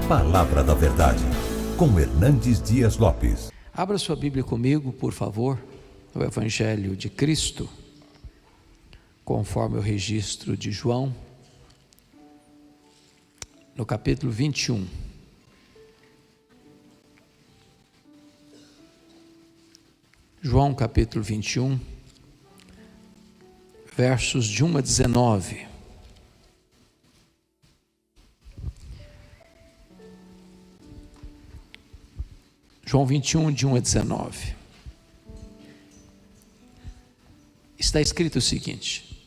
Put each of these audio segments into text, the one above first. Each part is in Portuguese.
Palavra da Verdade, com Hernandes Dias Lopes. Abra sua Bíblia comigo, por favor, no Evangelho de Cristo, conforme o registro de João, no capítulo 21. João capítulo 21, versos de 1 a 19. João 21, de 1 a 19. Está escrito o seguinte: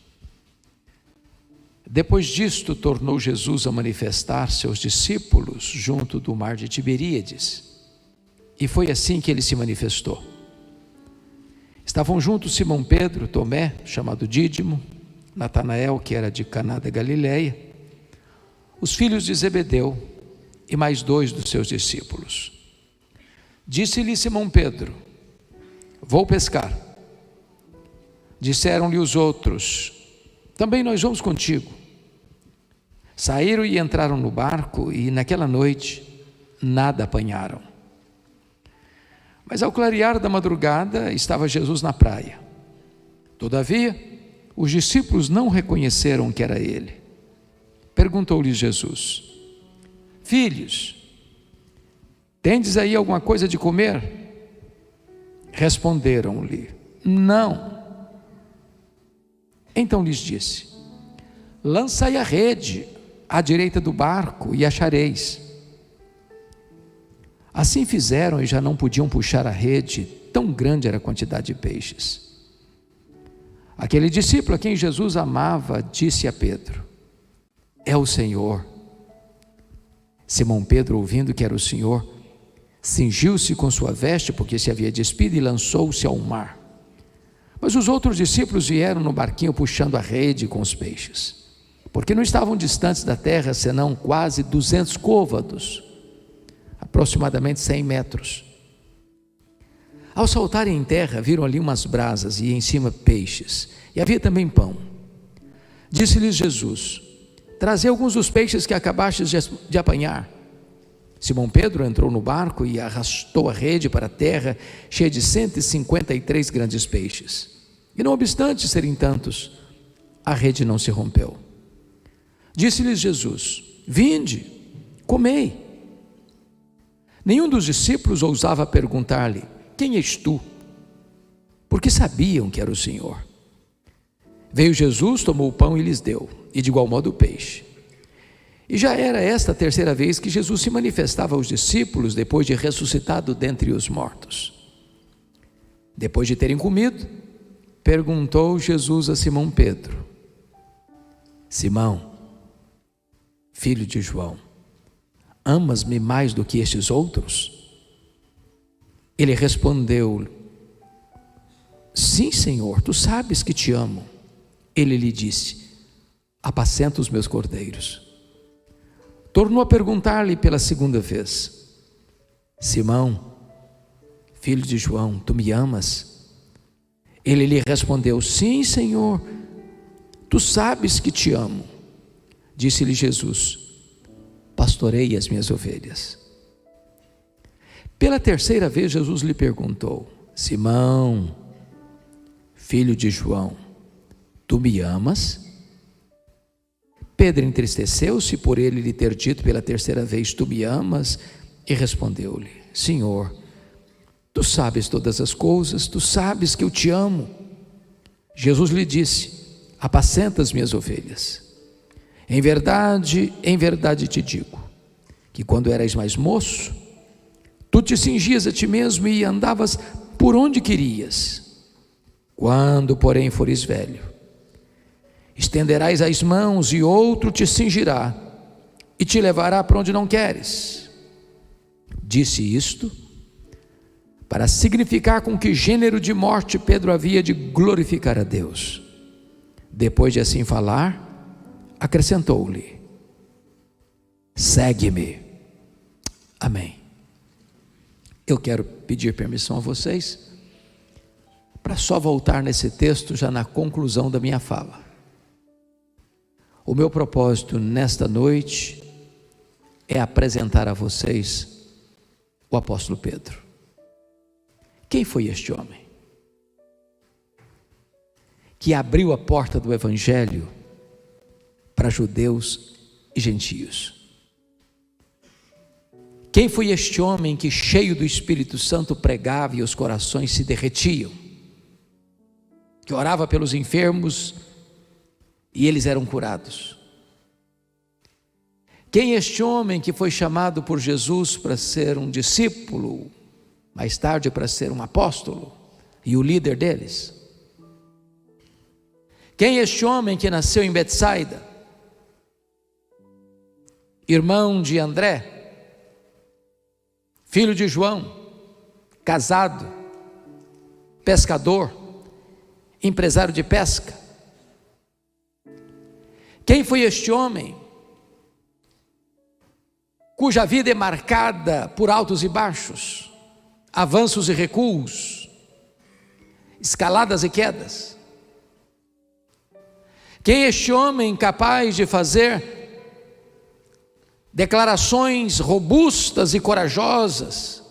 Depois disto, tornou Jesus a manifestar seus discípulos junto do mar de Tiberíades, e foi assim que ele se manifestou. Estavam juntos Simão Pedro, Tomé, chamado Dídimo, Natanael, que era de Caná da Galileia, os filhos de Zebedeu e mais 2 dos seus discípulos. Disse-lhe Simão Pedro: Vou pescar. Disseram-lhe os outros: Também nós vamos contigo. Saíram e entraram no barco, e naquela noite nada apanharam. Mas ao clarear da madrugada estava Jesus na praia. Todavia, os discípulos não reconheceram que era ele. Perguntou-lhes Jesus: Filhos, tendes aí alguma coisa de comer? Responderam-lhe: Não. Então lhes disse: Lançai a rede à direita do barco e achareis. Assim fizeram e já não podiam puxar a rede, tão grande era a quantidade de peixes. Aquele discípulo a quem Jesus amava disse a Pedro: É o Senhor. Simão Pedro, ouvindo que era o Senhor, cingiu-se com sua veste, porque se havia despido, e lançou-se ao mar. Mas os outros discípulos vieram no barquinho puxando a rede com os peixes, porque não estavam distantes da terra, senão quase 200 côvados, aproximadamente 100 metros. Ao saltarem em terra, viram ali umas brasas e em cima peixes, e havia também pão. Disse-lhes Jesus: Trazei alguns dos peixes que acabastes de apanhar. Simão Pedro entrou no barco e arrastou a rede para a terra, cheia de 153 grandes peixes. E não obstante serem tantos, a rede não se rompeu. Disse-lhes Jesus: Vinde, comei. Nenhum dos discípulos ousava perguntar-lhe: Quem és tu? Porque sabiam que era o Senhor. Veio Jesus, tomou o pão e lhes deu, e de igual modo o peixe. E já era esta a terceira vez que Jesus se manifestava aos discípulos depois de ressuscitado dentre os mortos. Depois de terem comido, perguntou Jesus a Simão Pedro: Simão, filho de João, amas-me mais do que estes outros? Ele respondeu: Sim, Senhor, tu sabes que te amo. Ele lhe disse: Apacenta os meus cordeiros. Tornou a perguntar-lhe pela segunda vez: Simão, filho de João, tu me amas? Ele lhe respondeu: Sim, Senhor, tu sabes que te amo. Disse-lhe Jesus: Pastorei as minhas ovelhas. Pela terceira vez Jesus lhe perguntou: Simão, filho de João, tu me amas? Pedro entristeceu-se por ele lhe ter dito pela terceira vez: Tu me amas? E respondeu-lhe: Senhor, tu sabes todas as coisas, tu sabes que eu te amo. Jesus lhe disse: Apacenta as minhas ovelhas. Em verdade te digo, que quando eras mais moço, tu te cingias a ti mesmo e andavas por onde querias. Quando, porém, fores velho, estenderás as mãos e outro te cingirá e te levará para onde não queres. Disse isto para significar com que gênero de morte Pedro havia de glorificar a Deus. Depois de assim falar, acrescentou-lhe: Segue-me. Amém. Eu quero pedir permissão a vocês para só voltar nesse texto já na conclusão da minha fala. O meu propósito nesta noite é apresentar a vocês o apóstolo Pedro. Quem foi este homem que abriu a porta do evangelho para judeus e gentios? Quem foi este homem que, cheio do Espírito Santo, pregava e os corações se derretiam, que orava pelos enfermos e eles eram curados? Quem é este homem que foi chamado por Jesus para ser um discípulo, mais tarde para ser um apóstolo e o líder deles? Quem é este homem que nasceu em Betsaida, irmão de André, filho de João, casado, pescador, empresário de pesca? Quem foi este homem cuja vida é marcada por altos e baixos, avanços e recuos, escaladas e quedas? Quem é este homem capaz de fazer declarações robustas e corajosas: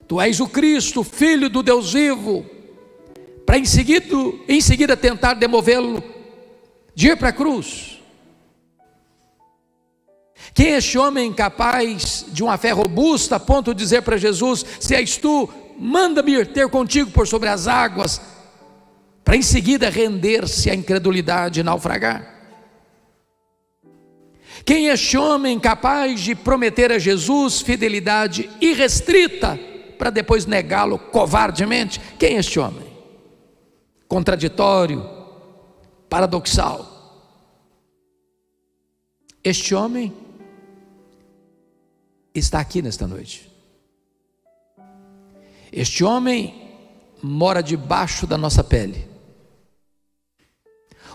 tu és o Cristo, Filho do Deus vivo, para em seguida tentar demovê-lo de ir para a cruz? Quem é este homem capaz de uma fé robusta a ponto de dizer para Jesus: se és tu, manda-me ir ter contigo por sobre as águas, para em seguida render-se à incredulidade e naufragar? Quem é este homem capaz de prometer a Jesus fidelidade irrestrita para depois negá-lo covardemente? Quem é este homem? Contraditório, paradoxal. Este homem está aqui nesta noite. Este homem mora debaixo da nossa pele.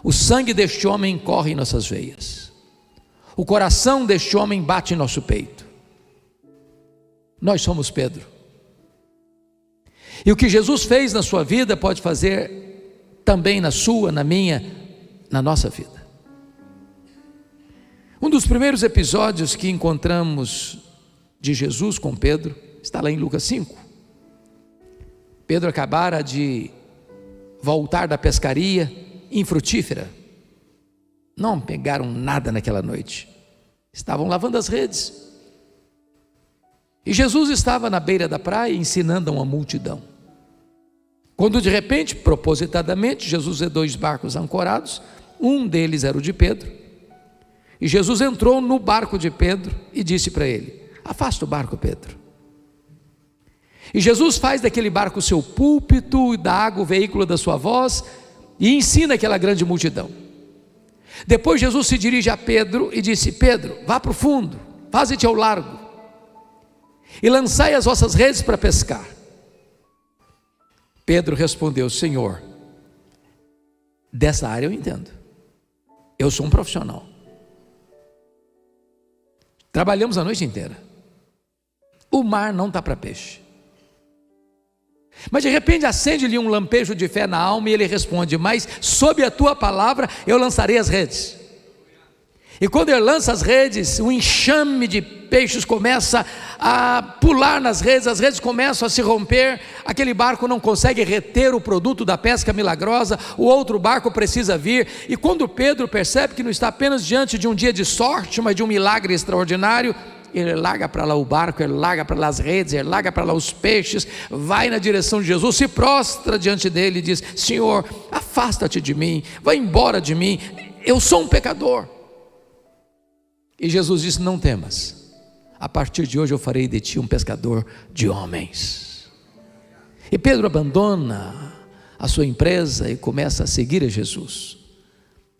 O sangue deste homem corre em nossas veias. O coração deste homem bate em nosso peito. Nós somos Pedro. E o que Jesus fez na sua vida pode fazer também na sua, na minha, na nossa vida. Um dos primeiros episódios que encontramos de Jesus com Pedro está lá em Lucas 5. Pedro acabara de voltar da pescaria infrutífera. Não pegaram nada naquela noite, estavam lavando as redes, e Jesus estava na beira da praia ensinando a uma multidão, quando de repente, propositadamente, Jesus vê 2 barcos ancorados, um deles era o de Pedro, e Jesus entrou no barco de Pedro e disse para ele: afasta o barco, Pedro. E Jesus faz daquele barco o seu púlpito, e da água o veículo da sua voz, e ensina aquela grande multidão. Depois Jesus se dirige a Pedro e disse: Pedro, vá para o fundo, faze-te ao largo, e lançai as vossas redes para pescar. Pedro respondeu: Senhor, dessa área eu entendo, eu sou um profissional, trabalhamos a noite inteira, o mar não está para peixe. Mas de repente acende-lhe um lampejo de fé na alma, e ele responde: mas sob a tua palavra eu lançarei as redes. E quando ele lança as redes, um enxame de peixes começa a pular nas redes, as redes começam a se romper, aquele barco não consegue reter o produto da pesca milagrosa, o outro barco precisa vir, e quando Pedro percebe que não está apenas diante de um dia de sorte, mas de um milagre extraordinário, ele larga para lá o barco, ele larga para lá as redes, ele larga para lá os peixes, vai na direção de Jesus, se prostra diante dele e diz: Senhor, afasta-te de mim, vai embora de mim, eu sou um pecador. E Jesus disse: não temas, a partir de hoje eu farei de ti um pescador de homens. E Pedro abandona a sua empresa e começa a seguir a Jesus.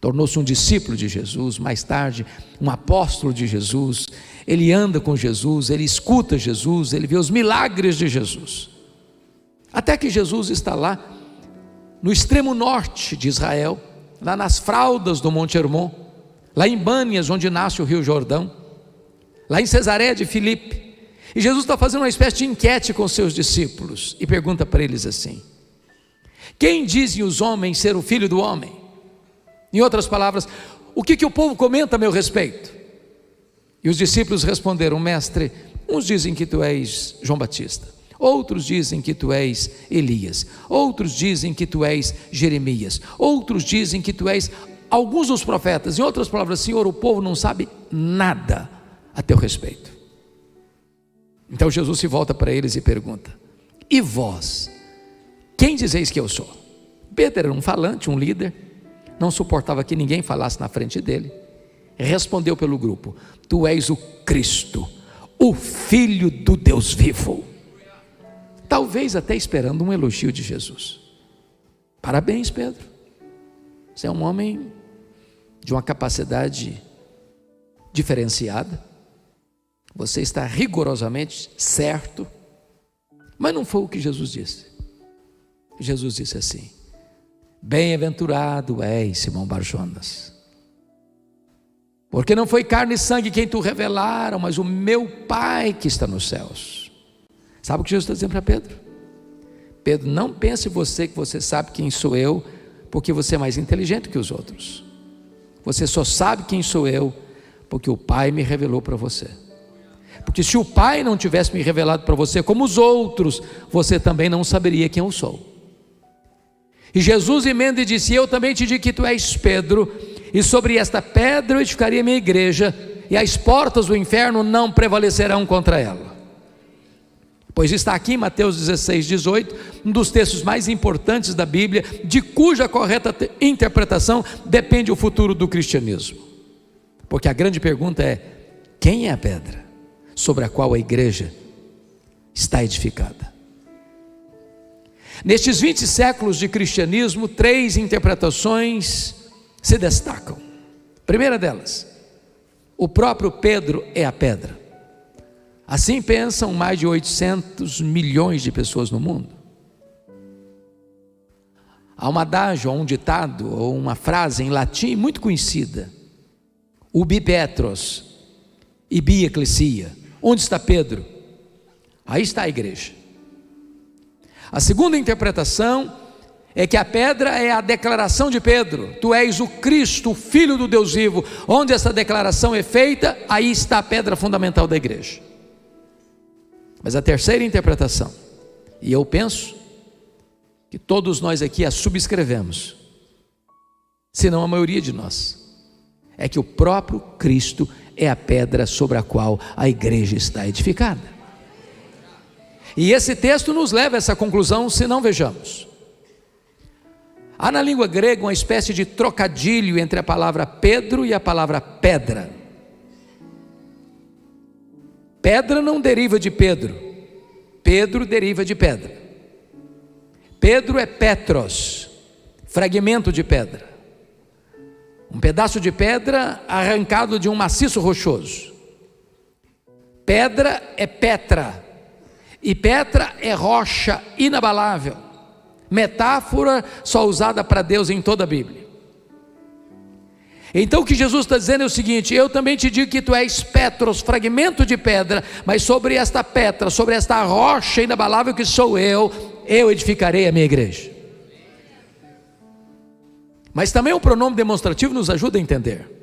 Tornou-se um discípulo de Jesus, mais tarde um apóstolo de Jesus. Ele anda com Jesus, ele escuta Jesus, ele vê os milagres de Jesus, até que Jesus está lá no extremo norte de Israel, lá nas fraldas do Monte Hermon, lá em Bânias, onde nasce o Rio Jordão, lá em Cesareia de Filipe. E Jesus está fazendo uma espécie de enquete com seus discípulos e pergunta para eles assim: quem dizem os homens ser o Filho do Homem? Em outras palavras, o que o povo comenta a meu respeito? E os discípulos responderam: mestre, uns dizem que tu és João Batista, outros dizem que tu és Elias, outros dizem que tu és Jeremias, outros dizem que tu és alguns dos profetas. Em outras palavras, Senhor, o povo não sabe nada a teu respeito. Então Jesus se volta para eles e pergunta: e vós, quem dizeis que eu sou? Pedro era um falante, um líder, não suportava que ninguém falasse na frente dele. Respondeu pelo grupo: tu és o Cristo, o Filho do Deus vivo. Talvez até esperando um elogio de Jesus. Parabéns, Pedro, você é um homem de uma capacidade diferenciada, você está rigorosamente certo. Mas não foi o que Jesus disse. Jesus disse assim: bem-aventurado és, Simão Bar-Jonas, porque não foi carne e sangue quem tu revelaram, mas o meu Pai que está nos céus. Sabe o que Jesus está dizendo para Pedro? Pedro, não pense você que você sabe quem sou eu, porque você é mais inteligente que os outros. Você só sabe quem sou eu, porque o Pai me revelou para você. Porque se o Pai não tivesse me revelado para você como os outros, você também não saberia quem eu sou. E Jesus emenda e disse: eu também te digo que tu és Pedro, e sobre esta pedra eu edificarei a minha igreja, e as portas do inferno não prevalecerão contra ela. Pois está aqui em Mateus 16, 18, um dos textos mais importantes da Bíblia, de cuja correta interpretação depende o futuro do cristianismo. Porque a grande pergunta é: quem é a pedra sobre a qual a igreja está edificada? Nestes 20 séculos de cristianismo, 3 interpretações se destacam. Primeira delas: o próprio Pedro é a pedra. Assim pensam mais de 800 milhões de pessoas no mundo. Há um adágio, ou um ditado, ou uma frase em latim muito conhecida: ubi Petros, ibi ecclesia. Onde está Pedro? Aí está a igreja. A segunda interpretação é que a pedra é a declaração de Pedro: tu és o Cristo, o Filho do Deus vivo. Onde essa declaração é feita, aí está a pedra fundamental da igreja. Mas a terceira interpretação, e eu penso que todos nós aqui a subscrevemos, se não a maioria de nós, é que o próprio Cristo é a pedra sobre a qual a igreja está edificada. E esse texto nos leva a essa conclusão, se não vejamos. Há na língua grega uma espécie de trocadilho entre a palavra Pedro e a palavra pedra. Pedra não deriva de Pedro, Pedro deriva de pedra. Pedro é Petros, fragmento de pedra, um pedaço de pedra arrancado de um maciço rochoso. Pedra é Petra, e Petra é rocha inabalável, metáfora só usada para Deus em toda a Bíblia. Então o que Jesus está dizendo é o seguinte: eu também te digo que tu és Petros, fragmento de pedra, mas sobre esta pedra, sobre esta rocha inabalável que sou eu edificarei a minha igreja. Mas também o pronome demonstrativo nos ajuda a entender.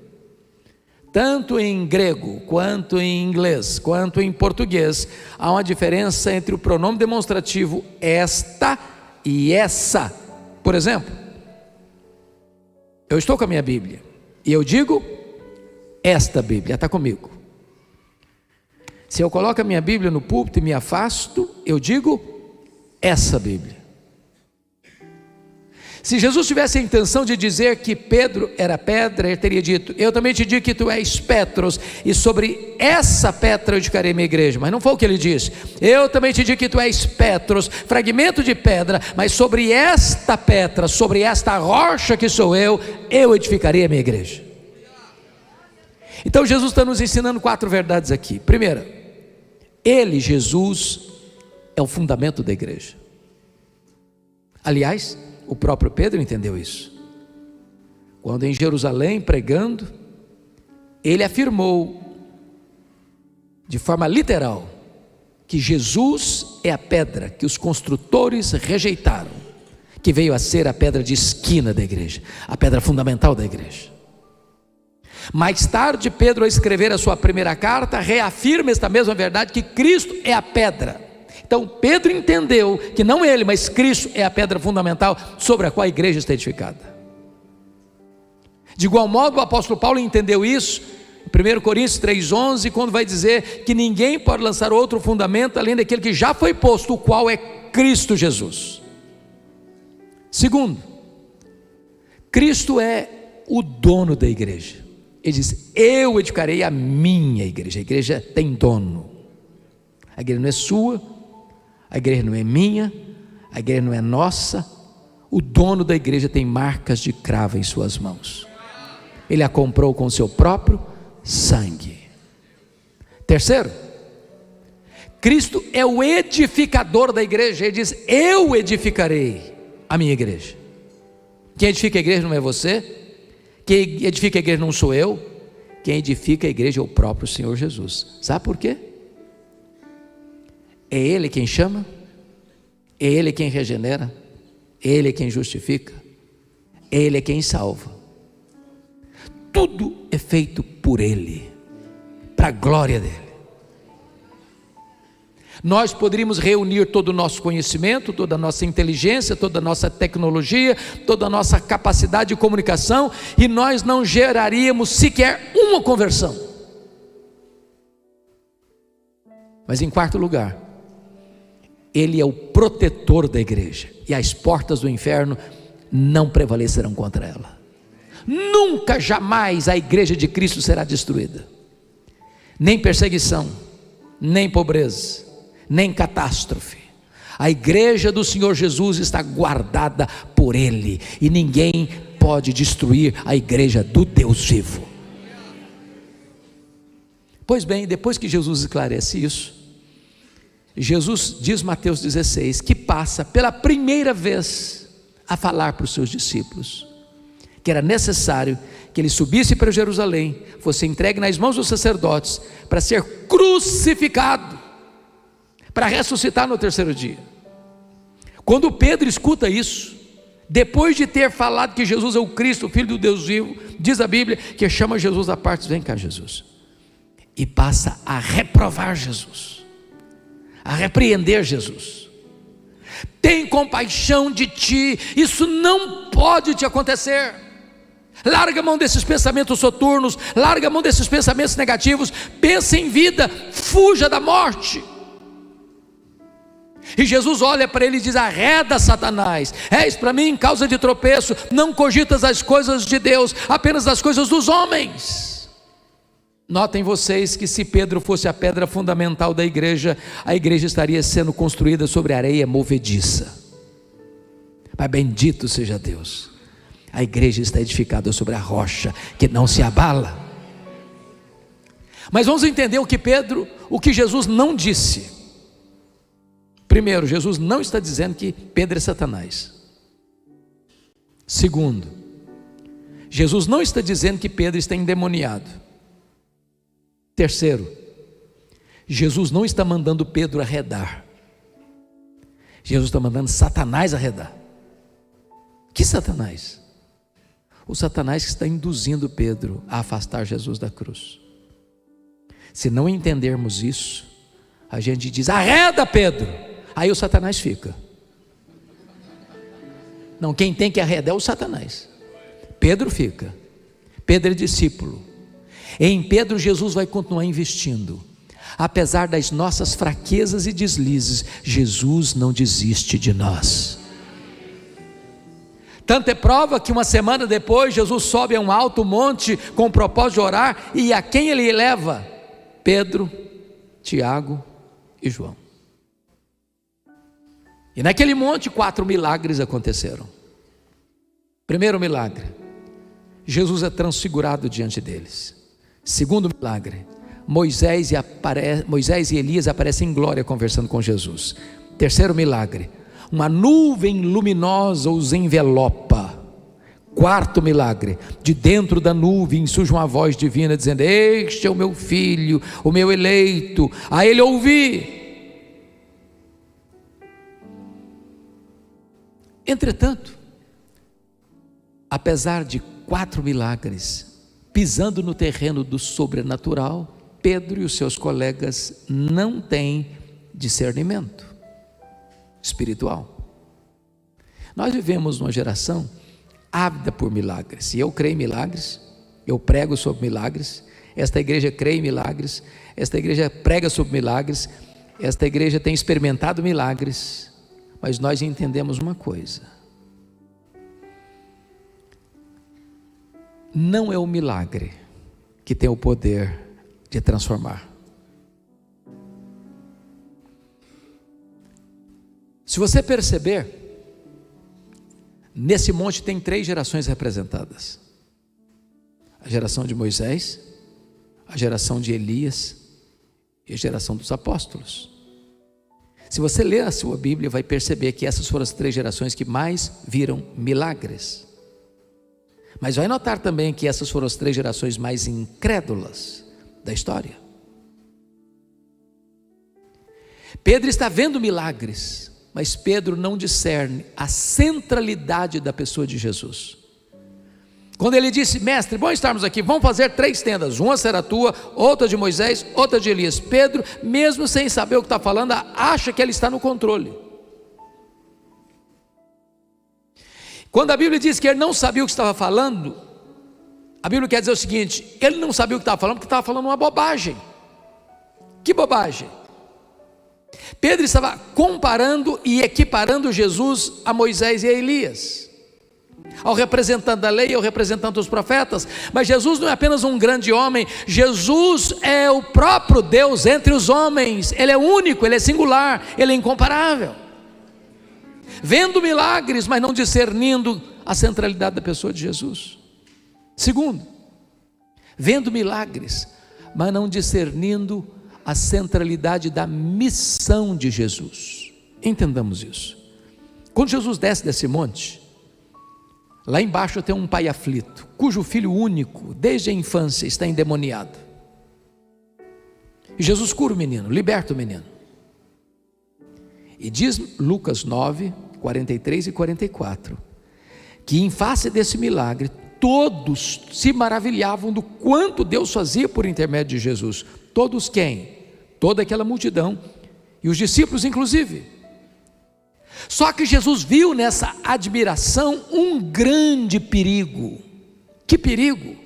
Tanto em grego, quanto em inglês, quanto em português, há uma diferença entre o pronome demonstrativo esta e essa. Por exemplo, eu estou com a minha Bíblia e eu digo: esta Bíblia está comigo. Se eu coloco a minha Bíblia no púlpito e me afasto, eu digo: essa Bíblia. Se Jesus tivesse a intenção de dizer que Pedro era pedra, ele teria dito: eu também te digo que tu és Petros, e sobre essa pedra eu edificarei minha igreja. Mas não foi o que ele disse. Eu também te digo que tu és Petros, fragmento de pedra, mas sobre esta pedra, sobre esta rocha que sou eu edificarei a minha igreja. Então Jesus está nos ensinando 4 verdades aqui. Primeira, Ele, Jesus, é o fundamento da igreja. Aliás, o próprio Pedro entendeu isso. Quando em Jerusalém pregando, ele afirmou de forma literal que Jesus é a pedra que os construtores rejeitaram, que veio a ser a pedra de esquina da igreja, a pedra fundamental da igreja. Mais tarde, Pedro, ao escrever a sua primeira carta, reafirma esta mesma verdade, que Cristo é a pedra. Então Pedro entendeu que não ele, mas Cristo é a pedra fundamental sobre a qual a igreja está edificada. De igual modo, o apóstolo Paulo entendeu isso em 1 Coríntios 3,11, quando vai dizer que ninguém pode lançar outro fundamento além daquele que já foi posto, o qual é Cristo Jesus. Segundo, Cristo é o dono da igreja. Ele diz: eu edificarei a minha igreja. A igreja tem dono. A igreja não é sua, a igreja não é minha, a igreja não é nossa. O dono da igreja tem marcas de cravo em suas mãos. Ele a comprou com o seu próprio sangue. Terceiro, Cristo é o edificador da igreja. Ele diz: eu edificarei a minha igreja. Quem edifica a igreja não é você, quem edifica a igreja não sou eu, quem edifica a igreja é o próprio Senhor Jesus. Sabe por quê? É Ele quem chama, é Ele quem regenera, é Ele quem justifica, é Ele quem salva. Tudo é feito por Ele, para a glória dEle. Nós poderíamos reunir todo o nosso conhecimento, toda a nossa inteligência, toda a nossa tecnologia, toda a nossa capacidade de comunicação, e nós não geraríamos sequer uma conversão. Mas em quarto lugar, Ele é o protetor da igreja, e as portas do inferno não prevalecerão contra ela. Nunca, jamais a igreja de Cristo será destruída. Nem perseguição, nem pobreza, nem catástrofe. A igreja do Senhor Jesus está guardada por Ele, e ninguém pode destruir a igreja do Deus vivo. Pois bem, depois que Jesus esclarece isso, Jesus diz, Mateus 16, que passa pela primeira vez a falar para os seus discípulos que era necessário que ele subisse para Jerusalém, fosse entregue nas mãos dos sacerdotes, para ser crucificado, para ressuscitar no terceiro dia. Quando Pedro escuta isso, depois de ter falado que Jesus é o Cristo, o Filho do Deus vivo, diz a Bíblia que chama Jesus à parte: vem cá, Jesus, e passa a reprovar Jesus, a repreender Jesus. Tem compaixão de ti, isso não pode te acontecer. Larga a mão desses pensamentos soturnos, larga a mão desses pensamentos negativos, pensa em vida, fuja da morte. E Jesus olha para ele e diz: arreda, Satanás, és para mim causa de tropeço, não cogitas as coisas de Deus, apenas as coisas dos homens. Notem vocês que se Pedro fosse a pedra fundamental da igreja, a igreja estaria sendo construída sobre areia movediça. Mas bendito seja Deus, a igreja está edificada sobre a rocha que não se abala. Mas vamos entender o que Jesus não disse. Primeiro, Jesus não está dizendo que Pedro é Satanás. Segundo, Jesus não está dizendo que Pedro está endemoniado. Terceiro, Jesus não está mandando Pedro arredar. Jesus está mandando Satanás arredar. Que Satanás? O Satanás que está induzindo Pedro a afastar Jesus da cruz. Se não entendermos isso, a gente diz: arreda, Pedro. Aí o Satanás fica. Não, quem tem que arredar é o Satanás. Pedro fica. Pedro é discípulo. Em Pedro Jesus vai continuar investindo. Apesar das nossas fraquezas e deslizes, Jesus não desiste de nós. Tanto é prova que uma semana depois Jesus sobe a um alto monte com o propósito de orar, e a quem ele leva? Pedro, Tiago e João. E naquele monte 4 milagres aconteceram. Primeiro milagre, Jesus é transfigurado diante deles. Segundo milagre, Moisés e Elias aparecem em glória conversando com Jesus. Terceiro milagre, uma nuvem luminosa os envelopa. Quarto milagre, de dentro da nuvem surge uma voz divina dizendo: este é o meu filho, o meu eleito, a ele ouvi. Entretanto, apesar de 4 milagres, pisando no terreno do sobrenatural, Pedro e os seus colegas não têm discernimento espiritual. Nós vivemos numa geração ávida por milagres, e eu creio em milagres, eu prego sobre milagres, esta igreja crê em milagres, esta igreja prega sobre milagres, esta igreja tem experimentado milagres, mas nós entendemos uma coisa: não é o milagre que tem o poder de transformar. Se você perceber, nesse monte tem 3 gerações representadas: a geração de Moisés, a geração de Elias e a geração dos apóstolos. Se você ler a sua Bíblia, vai perceber que essas foram as 3 gerações que mais viram milagres. Mas vai notar também que essas foram as 3 gerações mais incrédulas da história. Pedro está vendo milagres, mas Pedro não discerne a centralidade da pessoa de Jesus. Quando ele disse: mestre, bom estarmos aqui, vamos fazer 3 tendas, uma será tua, outra de Moisés, outra de Elias. Pedro, mesmo sem saber o que está falando, acha que ele está no controle. Quando a Bíblia diz que ele não sabia o que estava falando, a Bíblia quer dizer o seguinte: ele não sabia o que estava falando, porque estava falando uma bobagem. Que bobagem? Pedro estava comparando e equiparando Jesus a Moisés e a Elias, ao representante da lei, ao representante dos profetas. Mas Jesus não é apenas um grande homem, Jesus é o próprio Deus entre os homens. Ele é único, ele é singular, ele é incomparável. Vendo milagres, mas não discernindo a centralidade da pessoa de Jesus. Segundo, vendo milagres, mas não discernindo a centralidade da missão de Jesus. Entendamos isso. Quando Jesus desce desse monte, lá embaixo tem um pai aflito, cujo filho único, desde a infância, está endemoniado. E Jesus cura o menino, liberta o menino. E diz Lucas 9, 43 e 44, que em face desse milagre, todos se maravilhavam do quanto Deus fazia por intermédio de Jesus. Todos quem? Toda aquela multidão, e os discípulos inclusive. Só que Jesus viu nessa admiração um grande perigo. Que perigo?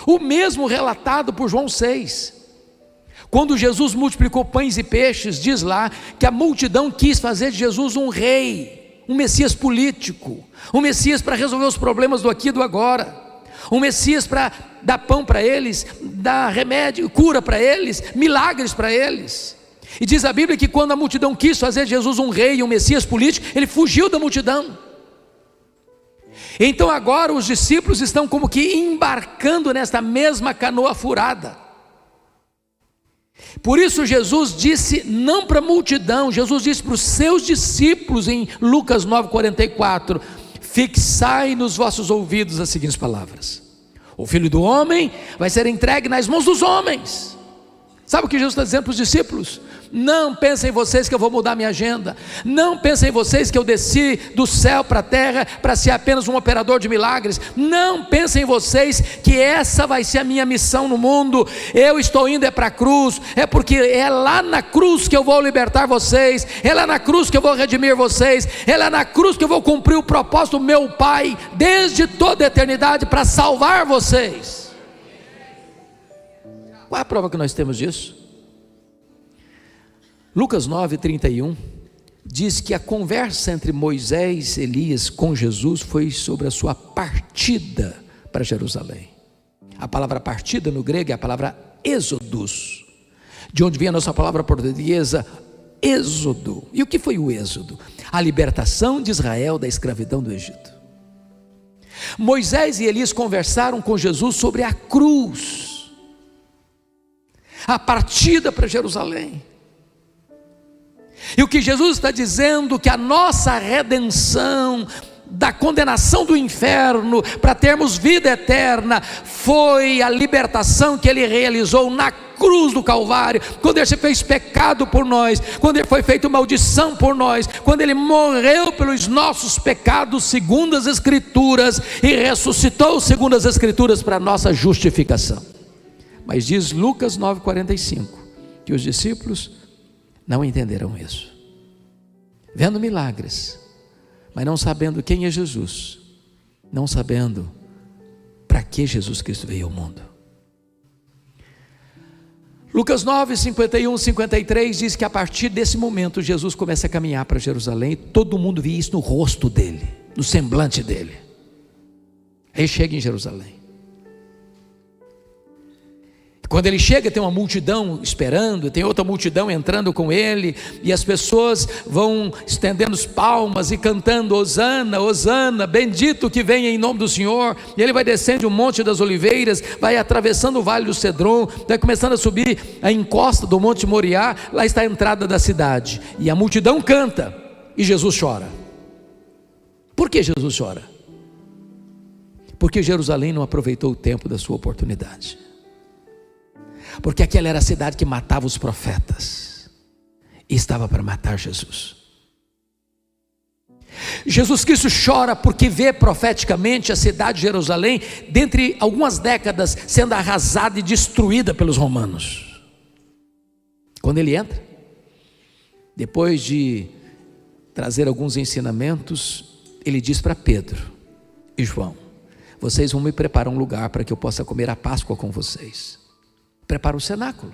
O mesmo relatado por João 6. Quando Jesus multiplicou pães e peixes, diz lá que a multidão quis fazer de Jesus um rei, um Messias político, um Messias para resolver os problemas do aqui e do agora, um Messias para dar pão para eles, dar remédio, cura para eles, milagres para eles. E diz a Bíblia que quando a multidão quis fazer de Jesus um rei e um Messias político, ele fugiu da multidão. Então agora os discípulos estão como que embarcando nesta mesma canoa furada. Por isso Jesus disse não para a multidão, Jesus disse para os seus discípulos em Lucas 9,44: fixai nos vossos ouvidos as seguintes palavras: o Filho do Homem vai ser entregue nas mãos dos homens. Sabe o que Jesus está dizendo para os discípulos? Não pensem vocês que eu vou mudar minha agenda, não pensem vocês que eu desci do céu para a terra para ser apenas um operador de milagres, não pensem vocês que essa vai ser a minha missão no mundo. Eu estou indo para a cruz, é porque é lá na cruz que eu vou libertar vocês, é lá na cruz que eu vou redimir vocês, é lá na cruz que eu vou cumprir o propósito do meu Pai desde toda a eternidade para salvar vocês. Qual é a prova que nós temos disso? Lucas 9:31 diz que a conversa entre Moisés e Elias com Jesus foi sobre a sua partida para Jerusalém. A palavra partida no grego é a palavra êxodos, de onde vem a nossa palavra portuguesa êxodo. E o que foi o êxodo? A libertação de Israel da escravidão do Egito. Moisés e Elias conversaram com Jesus sobre a cruz, a partida para Jerusalém. E o que Jesus está dizendo, que a nossa redenção da condenação do inferno para termos vida eterna foi a libertação que Ele realizou na cruz do Calvário, quando Ele fez pecado por nós, quando Ele foi feito maldição por nós, quando Ele morreu pelos nossos pecados segundo as Escrituras e ressuscitou segundo as Escrituras para a nossa justificação. Mas diz Lucas 9,45 que os discípulos não entenderam isso, vendo milagres, mas não sabendo quem é Jesus, não sabendo para que Jesus Cristo veio ao mundo. Lucas 9, 51, 53 diz que a partir desse momento Jesus começa a caminhar para Jerusalém, e todo mundo via isso no rosto dele, no semblante dele. Aí chega em Jerusalém. Quando ele chega, tem uma multidão esperando, tem outra multidão entrando com ele, e as pessoas vão estendendo as palmas e cantando: Hosana, Hosana, bendito que venha em nome do Senhor. E ele vai descendo o Monte das Oliveiras, vai atravessando o Vale do Cedron, vai começando a subir a encosta do Monte Moriá. Lá está a entrada da cidade, e a multidão canta, e Jesus chora. Por que Jesus chora? Porque Jerusalém não aproveitou o tempo da sua oportunidade. Porque aquela era a cidade que matava os profetas e estava para matar Jesus. Jesus Cristo chora porque vê profeticamente a cidade de Jerusalém, dentre algumas décadas, sendo arrasada e destruída pelos romanos. Quando ele entra, depois de trazer alguns ensinamentos, ele diz para Pedro e João: vocês vão me preparar um lugar para que eu possa comer a Páscoa com vocês. Prepara o cenáculo.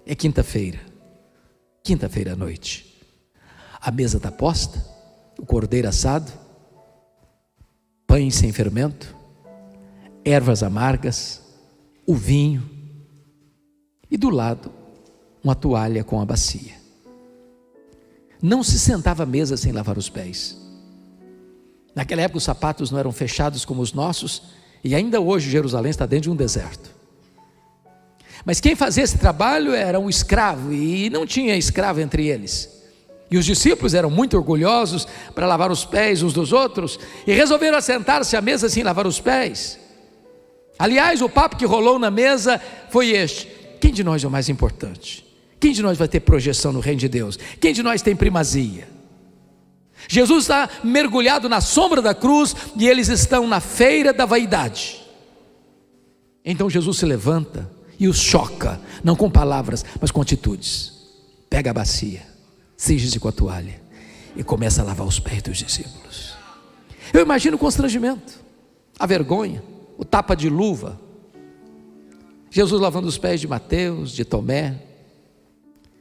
É quinta-feira à noite, a mesa está posta, o cordeiro assado, pães sem fermento, ervas amargas, o vinho, e do lado uma toalha com a bacia. Não se sentava à mesa sem lavar os pés. Naquela época os sapatos não eram fechados como os nossos, e ainda hoje Jerusalém está dentro de um deserto. Mas quem fazia esse trabalho era um escravo, e não tinha escravo entre eles. E os discípulos eram muito orgulhosos para lavar os pés uns dos outros, e resolveram assentar-se à mesa sem lavar os pés. Aliás, o papo que rolou na mesa foi este: quem de nós é o mais importante? Quem de nós vai ter projeção no reino de Deus? Quem de nós tem primazia? Jesus está mergulhado na sombra da cruz, e eles estão na feira da vaidade. Então Jesus se levanta e os choca, não com palavras, mas com atitudes. Pega a bacia, cinge-se com a toalha e começa a lavar os pés dos discípulos. Eu imagino o constrangimento, a vergonha, o tapa de luva. Jesus lavando os pés de Mateus, de Tomé,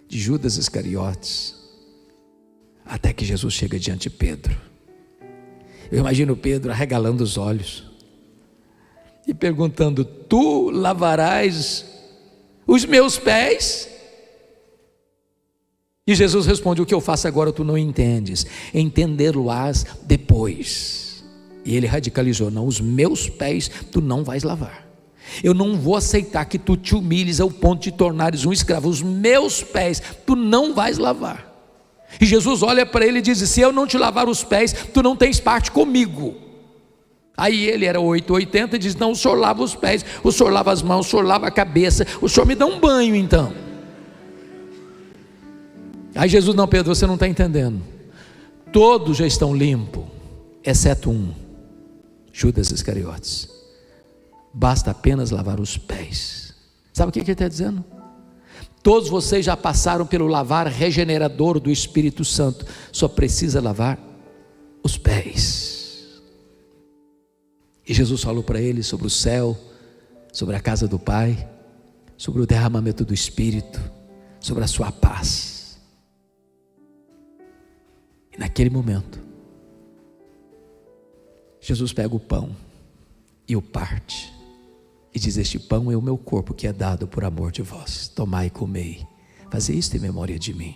de Judas Iscariotes, até que Jesus chega diante de Pedro. Eu imagino Pedro arregalando os olhos e perguntando: tu lavarás os meus pés? E Jesus responde: o que eu faço agora tu não entendes, entender-lo-ás depois. E ele radicalizou: não, os meus pés tu não vais lavar. Eu não vou aceitar que tu te humilhes ao ponto de tornares um escravo. Os meus pés tu não vais lavar. E Jesus olha para ele e diz: se eu não te lavar os pés, tu não tens parte comigo. Aí ele era 880 e diz: não, o senhor lava os pés, o senhor lava as mãos, o senhor lava a cabeça, o senhor me dá um banho então. Aí Jesus: não, Pedro, você não está entendendo, todos já estão limpos, exceto um, Judas Iscariotes. Basta apenas lavar os pés. Sabe o que ele está dizendo? Todos vocês já passaram pelo lavar regenerador do Espírito Santo, só precisa lavar os pés. E Jesus falou para ele sobre o céu, sobre a casa do Pai, sobre o derramamento do Espírito, sobre a sua paz. E naquele momento, Jesus pega o pão e o parte, e diz: este pão é o meu corpo que é dado por amor de vós, tomai e comei, fazei isto em memória de mim.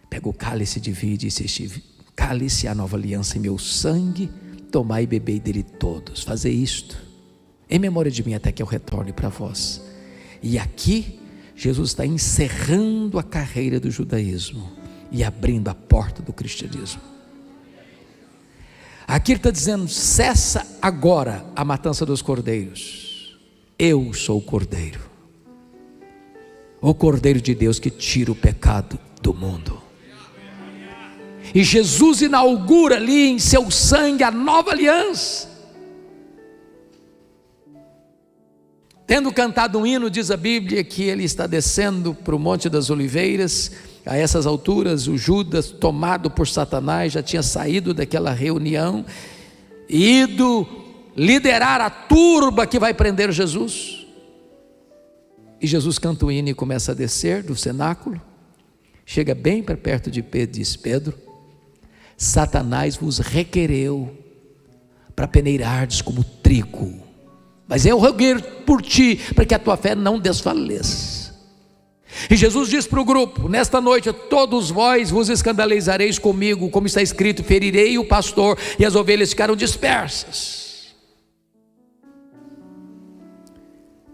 Pega o cálice, divide, e diz: este cálice é a nova aliança em meu sangue, tomai e bebei dele todos, fazei isto em memória de mim, até que eu retorne para vós. E aqui Jesus está encerrando a carreira do judaísmo e abrindo a porta do cristianismo. Aqui ele está dizendo: cessa agora a matança dos cordeiros. Eu sou o cordeiro, o cordeiro de Deus que tira o pecado do mundo. E Jesus inaugura ali em seu sangue a nova aliança. Tendo cantado um hino, diz a Bíblia que ele está descendo para o Monte das Oliveiras. A essas alturas, o Judas, tomado por Satanás, já tinha saído daquela reunião e ido liderar a turba que vai prender Jesus. E Jesus canta o hino e começa a descer do cenáculo. Chega bem para perto de Pedro e diz: Pedro, Satanás vos requereu para peneirardes como trigo, mas eu roguei por ti, para que a tua fé não desfaleça. E Jesus diz para o grupo: nesta noite todos vós vos escandalizareis comigo, como está escrito: ferirei o pastor e as ovelhas ficaram dispersas.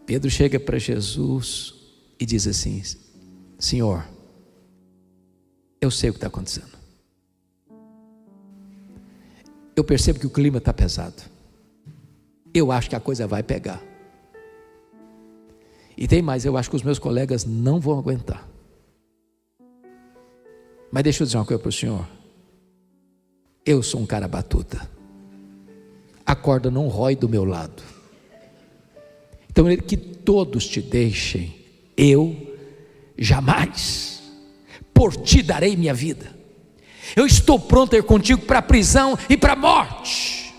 Pedro chega para Jesus e diz assim: Senhor, eu sei o que está acontecendo. Eu percebo que o clima está pesado. Eu acho que a coisa vai pegar. E tem mais, eu acho que os meus colegas não vão aguentar. Mas deixa eu dizer uma coisa para o senhor. Eu sou um cara batuta. A corda não rói do meu lado. Então, que todos te deixem, eu jamais por ti darei minha vida. Eu estou pronto a ir contigo para a prisão e para a morte.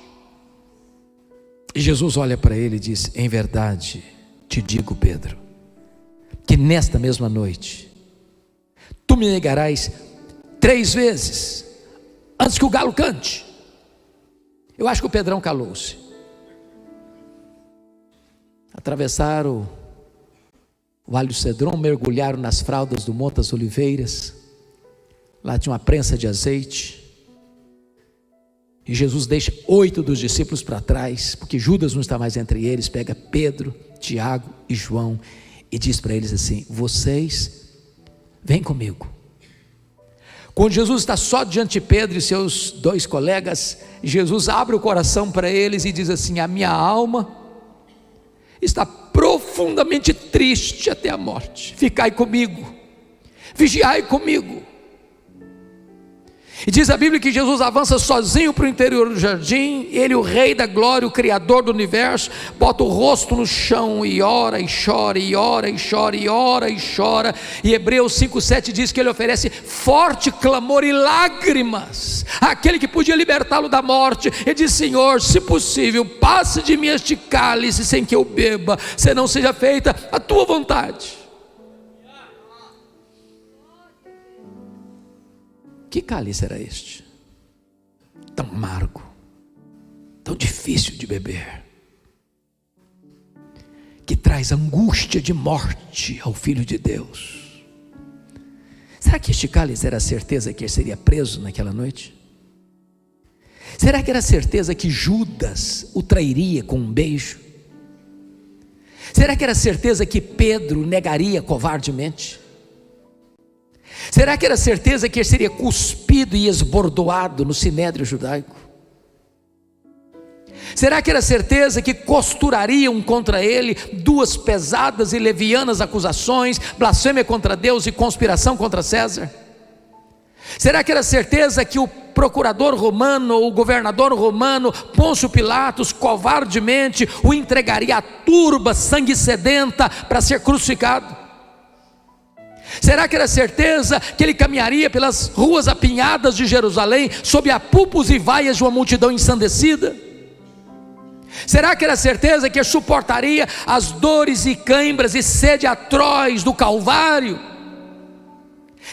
E Jesus olha para ele e diz: em verdade te digo, Pedro, que nesta mesma noite tu me negarás 3 vezes antes que o galo cante. Eu acho que o Pedrão calou-se. Atravessaram o Vale do Cedron, mergulharam nas fraldas do Monte das Oliveiras. Lá tinha uma prensa de azeite. E Jesus deixa 8 dos discípulos para trás, porque Judas não está mais entre eles. Pega Pedro, Tiago e João e diz para eles assim: vocês vêm comigo. Quando Jesus está só diante de Pedro e seus 2 colegas, Jesus abre o coração para eles e diz assim: a minha alma está profundamente triste até a morte. Ficai comigo, vigiai comigo. E diz a Bíblia que Jesus avança sozinho para o interior do jardim. Ele, o Rei da Glória, o Criador do Universo, bota o rosto no chão e ora e chora, e ora e chora, e ora e chora. E Hebreus 5,7 diz que ele oferece forte clamor e lágrimas àquele que podia libertá-lo da morte. Ele diz: Senhor, se possível, passe de mim este cálice sem que eu beba, senão seja feita a tua vontade. Que cálice era este? Tão amargo, tão difícil de beber, que traz angústia de morte ao Filho de Deus. Será que este cálice era a certeza que ele seria preso naquela noite? Será que era a certeza que Judas o trairia com um beijo? Será que era a certeza que Pedro negaria covardemente? Será que era certeza que ele seria cuspido e esbordoado no sinédrio judaico? Será que era certeza que costurariam contra ele 2 pesadas e levianas acusações, blasfêmia contra Deus e conspiração contra César? Será que era certeza que o procurador romano, ou o governador romano, Pôncio Pilatos, covardemente o entregaria à turba sangue sedenta para ser crucificado? Será que era certeza que ele caminharia pelas ruas apinhadas de Jerusalém, sob apupos e vaias de uma multidão ensandecida? Será que era certeza que ele suportaria as dores e cãibras e sede atroz do Calvário?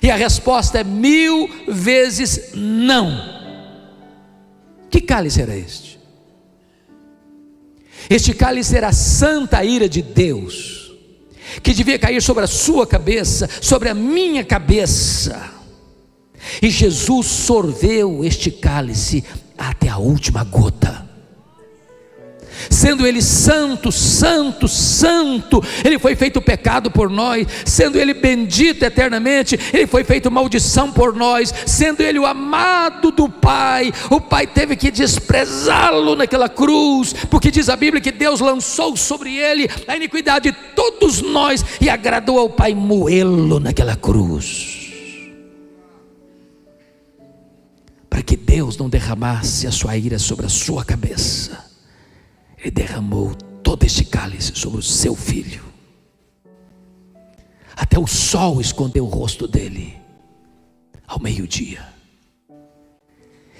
E a resposta é 1000 vezes não. Que cálice era este? Este cálice era a santa ira de Deus, que devia cair sobre a sua cabeça, sobre a minha cabeça. E Jesus sorveu este cálice até a última gota. Sendo Ele santo, santo, santo, Ele foi feito pecado por nós. Sendo Ele bendito eternamente, Ele foi feito maldição por nós. Sendo Ele o amado do Pai, o Pai teve que desprezá-lo naquela cruz, porque diz a Bíblia que Deus lançou sobre Ele a iniquidade de todos nós, e agradou ao Pai moê-lo naquela cruz, para que Deus não derramasse a sua ira sobre a sua cabeça. Ele derramou todo este cálice sobre o seu filho, até o sol escondeu o rosto dele ao meio-dia.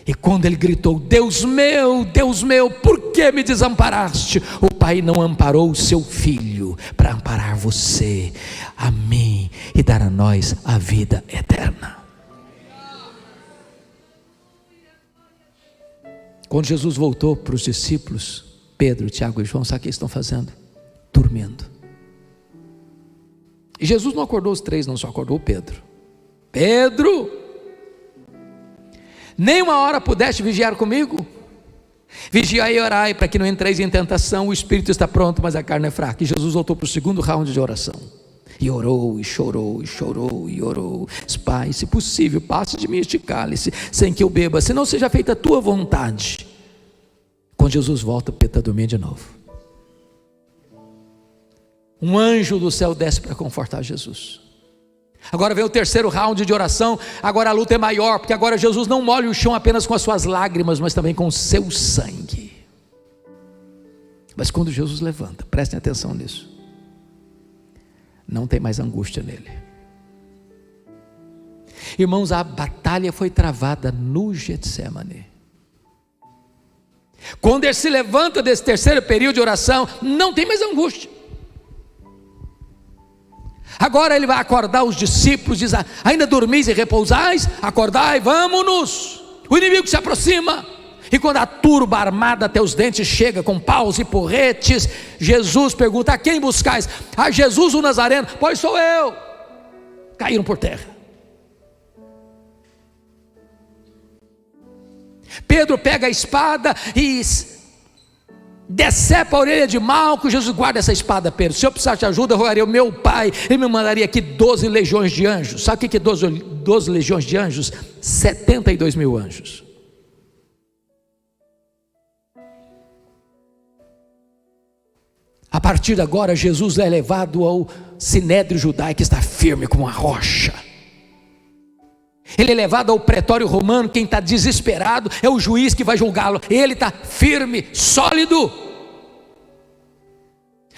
E quando ele gritou: Deus meu, por que me desamparaste? O Pai não amparou o seu filho para amparar você, a mim, e dar a nós a vida eterna. Quando Jesus voltou para os discípulos, Pedro, Tiago e João, sabe o que eles estão fazendo? Dormindo. E Jesus não acordou os três, não, só acordou Pedro. Pedro, nem uma hora pudeste vigiar comigo? Vigiai e orai, para que não entreis em tentação. O espírito está pronto, mas a carne é fraca. E Jesus voltou para o segundo round de oração, e orou, e chorou, e chorou, e orou: Pai, se possível, passe de mim este cálice, sem que eu beba, senão seja feita a tua vontade. Quando Jesus volta, Pedro está dormindo de novo. Um anjo do céu desce para confortar Jesus. Agora vem o terceiro round de oração. Agora a luta é maior, porque agora Jesus não molha o chão apenas com as suas lágrimas, mas também com o seu sangue. Mas quando Jesus levanta, prestem atenção nisso, não tem mais angústia nele. Irmãos, a batalha foi travada no Getsemane. Quando ele se levanta desse terceiro período de oração, não tem mais angústia. Agora ele vai acordar os discípulos, diz: ainda dormis e repousais? Acordai, vamos-nos, o inimigo se aproxima. E quando a turba armada até os dentes chega com paus e porretes, Jesus pergunta: a quem buscais? A Jesus o Nazareno. Pois sou eu. Caíram por terra. Pedro pega a espada e decepa a orelha de Malco. Jesus: guarda essa espada, Pedro, se eu precisar de ajuda, eu rogaria o meu Pai, ele me mandaria aqui 12 legiões de anjos. Sabe o que é 12 legiões de anjos? 72 mil anjos. A partir de agora, Jesus é levado ao sinédrio judaico, que está firme como uma rocha. Ele é levado ao pretório romano. Quem está desesperado é o juiz que vai julgá-lo. Ele está firme, sólido.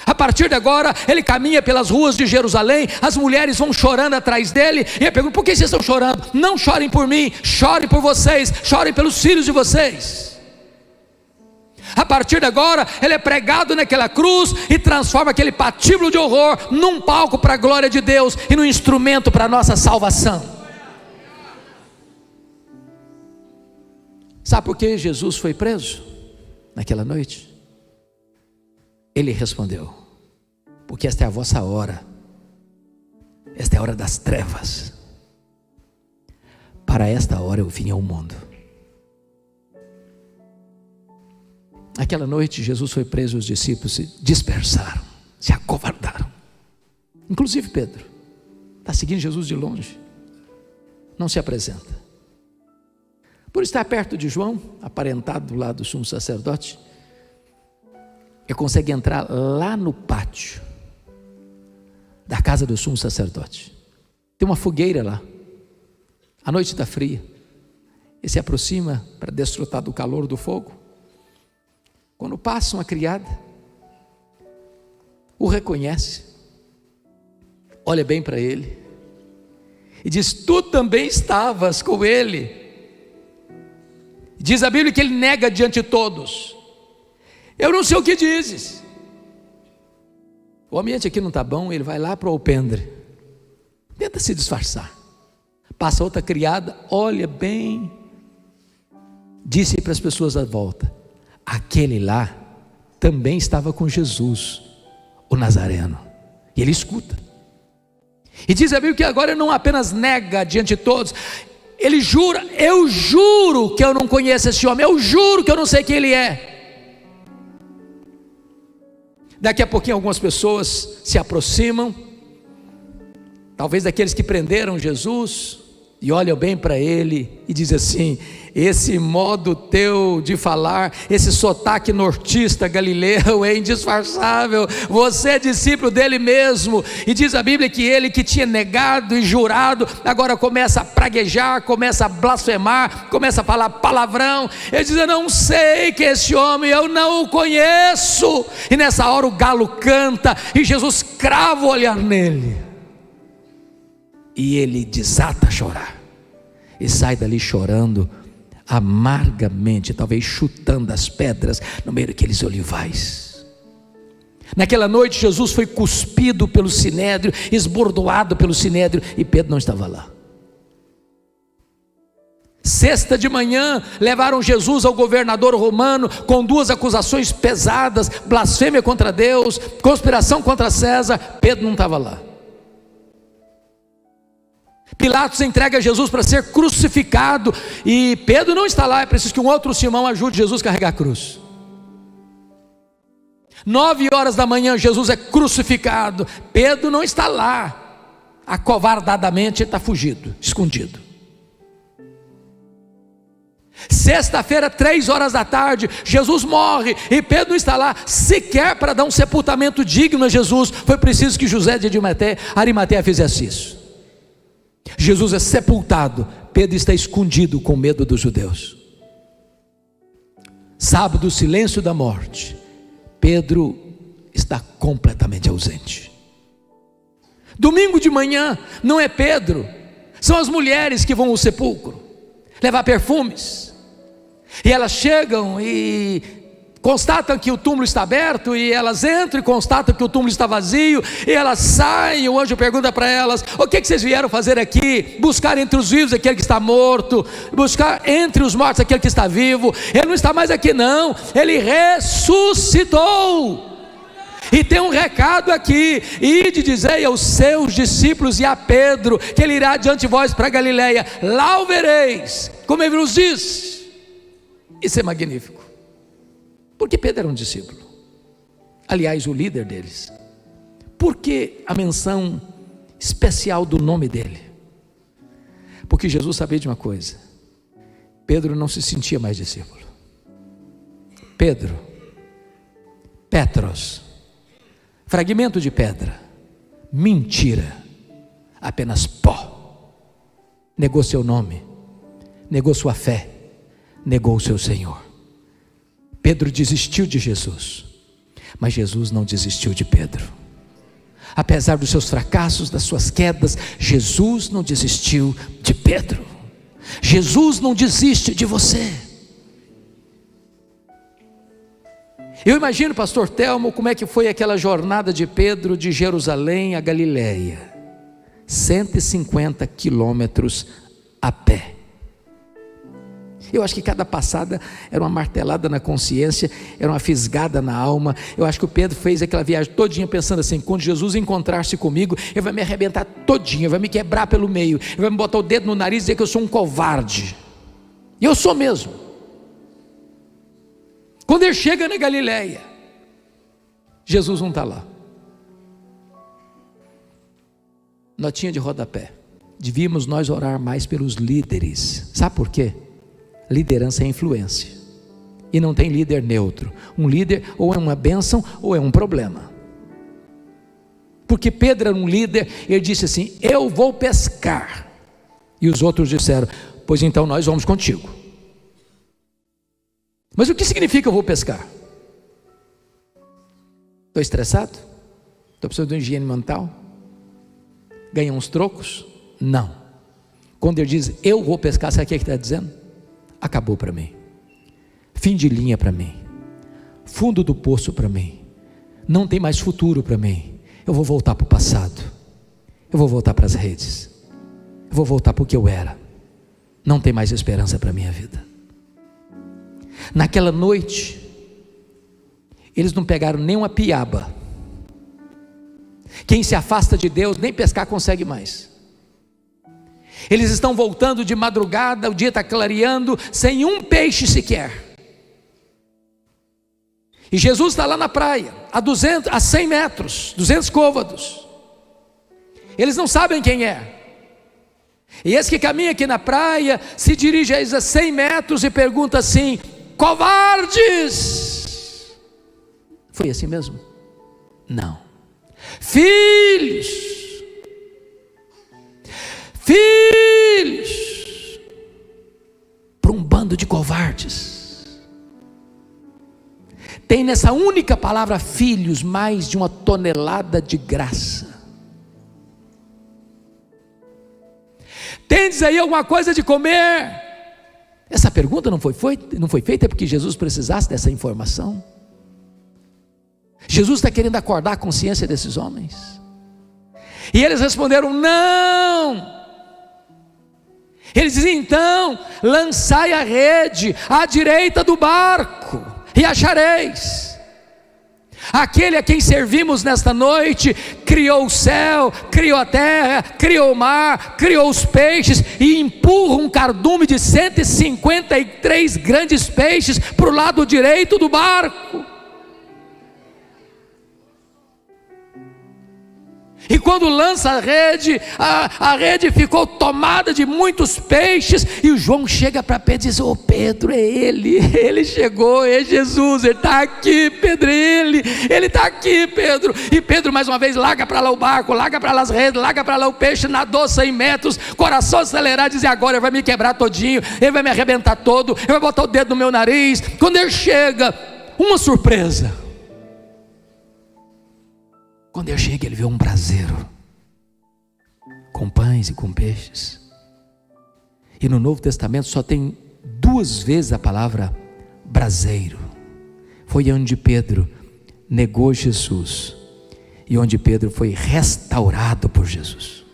A partir de agora, ele caminha pelas ruas de Jerusalém. As mulheres vão chorando atrás dele, e ele pergunta: por que vocês estão chorando? Não chorem por mim, chorem por vocês, chorem pelos filhos de vocês. A partir de agora, ele é pregado naquela cruz e transforma aquele patíbulo de horror num palco para a glória de Deus e num instrumento para a nossa salvação. Sabe por que Jesus foi preso naquela noite? Ele respondeu: porque esta é a vossa hora, esta é a hora das trevas. Para esta hora eu vim ao mundo. Aquela noite Jesus foi preso, os discípulos se dispersaram, se acovardaram. Inclusive Pedro, está seguindo Jesus de longe, não se apresenta. Por estar perto de João, aparentado do lado do sumo sacerdote, ele consegue entrar lá no pátio da casa do sumo sacerdote. Tem uma fogueira lá, a noite está fria. Ele se aproxima para desfrutar do calor do fogo. Quando passa uma criada, o reconhece, olha bem para ele e diz: tu também estavas com ele. Diz a Bíblia que ele nega diante de todos: eu não sei o que dizes. O ambiente aqui não está bom. Ele vai lá para o alpendre, tenta se disfarçar. Passa outra criada, olha bem, disse para as pessoas à volta: aquele lá também estava com Jesus, o Nazareno. E ele escuta. E diz a Bíblia que agora não apenas nega diante de todos, ele jura: eu juro que eu não conheço esse homem, eu juro que eu não sei quem ele é. Daqui a pouquinho algumas pessoas se aproximam, talvez daqueles que prenderam Jesus, e olham bem para ele e dizem assim: esse modo teu de falar, esse sotaque nortista galileu é indisfarçável, você é discípulo dele mesmo. E diz a Bíblia que ele que tinha negado e jurado, agora começa a praguejar, começa a blasfemar, começa a falar palavrão. Ele diz: eu não sei que esse homem, eu não o conheço. E nessa hora o galo canta, e Jesus crava o olhar nele, e ele desata a chorar, e sai dali chorando amargamente, talvez chutando as pedras no meio daqueles olivais. Naquela noite Jesus foi cuspido pelo sinédrio, esbordoado pelo sinédrio, e Pedro não estava lá. Sexta de manhã, levaram Jesus ao governador romano com duas acusações pesadas: blasfêmia contra Deus, conspiração contra César. Pedro não estava lá. Pilatos entrega Jesus para ser crucificado, e Pedro não está lá. É preciso que um outro Simão ajude Jesus a carregar a cruz. 9 horas da manhã Jesus é crucificado, Pedro não está lá, acovardadamente ele está fugido, escondido. Sexta-feira, 3 horas da tarde, Jesus morre, e Pedro não está lá sequer para dar um sepultamento digno a Jesus. Foi preciso que José de Arimateia fizesse isso. Jesus é sepultado, Pedro está escondido com medo dos judeus. Sábado, silêncio da morte, Pedro está completamente ausente. Domingo de manhã, não é Pedro, são as mulheres que vão ao sepulcro levar perfumes, e elas chegam e constatam que o túmulo está aberto, e elas entram e constatam que o túmulo está vazio, e elas saem, e o anjo pergunta para elas: o que vocês vieram fazer aqui? Buscar entre os vivos aquele que está morto, buscar entre os mortos aquele que está vivo. Ele não está mais aqui não, ele ressuscitou. E tem um recado aqui: ide dizei aos seus discípulos e a Pedro que ele irá diante de vós para Galileia, lá o vereis, como ele nos diz. Isso é magnífico, porque Pedro era um discípulo, aliás o líder deles. Por que a menção especial do nome dele? Porque Jesus sabia de uma coisa: Pedro não se sentia mais discípulo. Pedro, Petros, fragmento de pedra, mentira, apenas pó. Negou seu nome, negou sua fé, negou o seu Senhor. Pedro desistiu de Jesus, mas Jesus não desistiu de Pedro. Apesar dos seus fracassos, das suas quedas, Jesus não desistiu de Pedro. Jesus não desiste de você. Eu imagino, pastor Telmo, como é que foi aquela jornada de Pedro de Jerusalém a Galileia. 150 quilômetros a pé. Eu acho que cada passada era uma martelada na consciência, era uma fisgada na alma. Eu acho que o Pedro fez aquela viagem todinha pensando assim: quando Jesus encontrar-se comigo, ele vai me arrebentar todinho, ele vai me quebrar pelo meio, ele vai me botar o dedo no nariz e dizer que eu sou um covarde. E eu sou mesmo. Quando ele chega na Galileia, Jesus não está lá. Notinha de rodapé: devíamos nós orar mais pelos líderes. Sabe por quê? Liderança é influência, e não tem líder neutro. Um líder ou é uma bênção ou é um problema. Porque Pedro era um líder, ele disse assim: eu vou pescar. E os outros disseram: pois então nós vamos contigo. Mas o que significa eu vou pescar? Estou estressado? Estou precisando de uma higiene mental? Ganhar uns trocos? Não. Quando ele diz eu vou pescar, sabe o que ele está dizendo? Acabou para mim, fim de linha para mim, fundo do poço para mim, não tem mais futuro para mim. Eu vou voltar para o passado, eu vou voltar para as redes, eu vou voltar para o que eu era. Não tem mais esperança para a minha vida. Naquela noite, eles não pegaram nem uma piaba. Quem se afasta de Deus, nem pescar consegue mais. Eles estão voltando de madrugada, o dia está clareando, sem um peixe sequer. E Jesus está lá na praia, a 100 metros, 200 côvados. Eles não sabem quem é. E esse que caminha aqui na praia se dirige a eles a 100 metros e pergunta assim: covardes! Foi assim mesmo? Não. Filhos! Filhos! Para um bando de covardes. Tem nessa única palavra filhos mais de 1 tonelada de graça. Tendes aí alguma coisa de comer? Essa pergunta não foi feita porque Jesus precisasse dessa informação. Jesus está querendo acordar a consciência desses homens. E eles responderam: não. Eles dizem: então, lançai a rede à direita do barco e achareis. Aquele a quem servimos nesta noite criou o céu, criou a terra, criou o mar, criou os peixes e empurra um cardume de 153 grandes peixes para o lado direito do barco. E quando lança a rede ficou tomada de muitos peixes. E o João chega para Pedro e diz: ô Pedro, é ele chegou, é Jesus, ele está aqui, Pedro, ele está aqui, Pedro. E Pedro mais uma vez larga para lá o barco, larga para lá as redes, larga para lá o peixe, nadou 100 metros, coração acelerado, diz: agora ele vai me quebrar todinho, ele vai me arrebentar todo, ele vai botar o dedo no meu nariz. Quando ele chega, uma surpresa. Quando ele chega, ele vê um braseiro com pães e com peixes. E no Novo Testamento só tem 2 vezes a palavra braseiro. Foi onde Pedro negou Jesus e onde Pedro foi restaurado por Jesus.